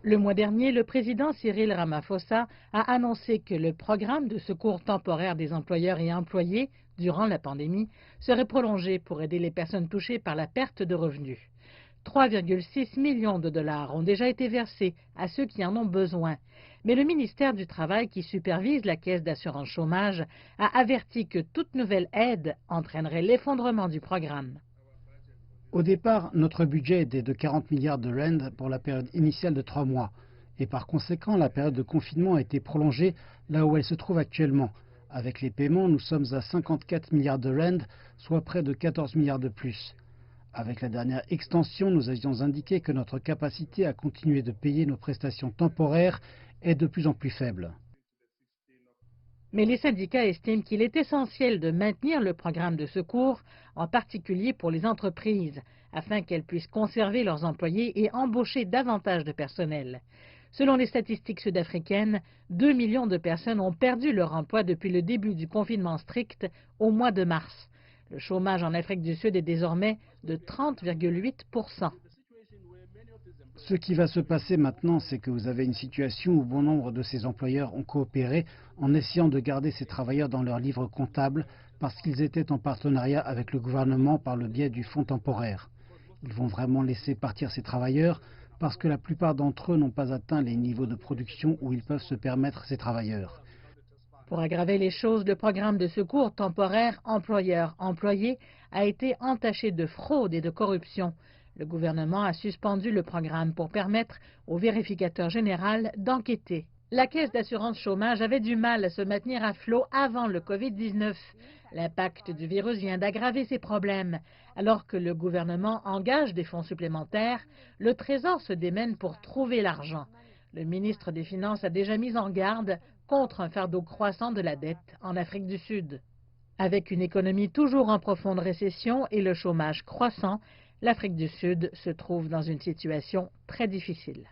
Le mois dernier, le président Cyril Ramaphosa a annoncé que le programme de secours temporaire des employeurs et employés durant la pandémie serait prolongé pour aider les personnes touchées par la perte de revenus. 3,6 millions de dollars ont déjà été versés à ceux qui en ont besoin. Mais le ministère du Travail, qui supervise la Caisse d'assurance chômage, a averti que toute nouvelle aide entraînerait l'effondrement du programme. Au départ, notre budget était de 40 milliards de rand pour la période initiale de 3 mois. Et par conséquent, la période de confinement a été prolongée là où elle se trouve actuellement. Avec les paiements, nous sommes à 54 milliards de rand, soit près de 14 milliards de plus. Avec la dernière extension, nous avions indiqué que notre capacité à continuer de payer nos prestations temporaires est de plus en plus faible. Mais les syndicats estiment qu'il est essentiel de maintenir le programme de secours, en particulier pour les entreprises, afin qu'elles puissent conserver leurs employés et embaucher davantage de personnel. Selon les statistiques sud-africaines, 2 millions de personnes ont perdu leur emploi depuis le début du confinement strict au mois de mars. Le chômage en Afrique du Sud est désormais de 30,8%. Ce qui va se passer maintenant, c'est que vous avez une situation où bon nombre de ces employeurs ont coopéré en essayant de garder ces travailleurs dans leurs livres comptables parce qu'ils étaient en partenariat avec le gouvernement par le biais du fonds temporaire. Ils vont vraiment laisser partir ces travailleurs parce que la plupart d'entre eux n'ont pas atteint les niveaux de production où ils peuvent se permettre ces travailleurs. Pour aggraver les choses, le programme de secours temporaire employeur-employé a été entaché de fraude et de corruption. Le gouvernement a suspendu le programme pour permettre au vérificateur général d'enquêter. La Caisse d'assurance chômage avait du mal à se maintenir à flot avant le Covid-19. L'impact du virus vient d'aggraver ces problèmes. Alors que le gouvernement engage des fonds supplémentaires, le Trésor se démène pour trouver l'argent. Le ministre des Finances a déjà mis en garde contre un fardeau croissant de la dette en Afrique du Sud. Avec une économie toujours en profonde récession et le chômage croissant, l'Afrique du Sud se trouve dans une situation très difficile.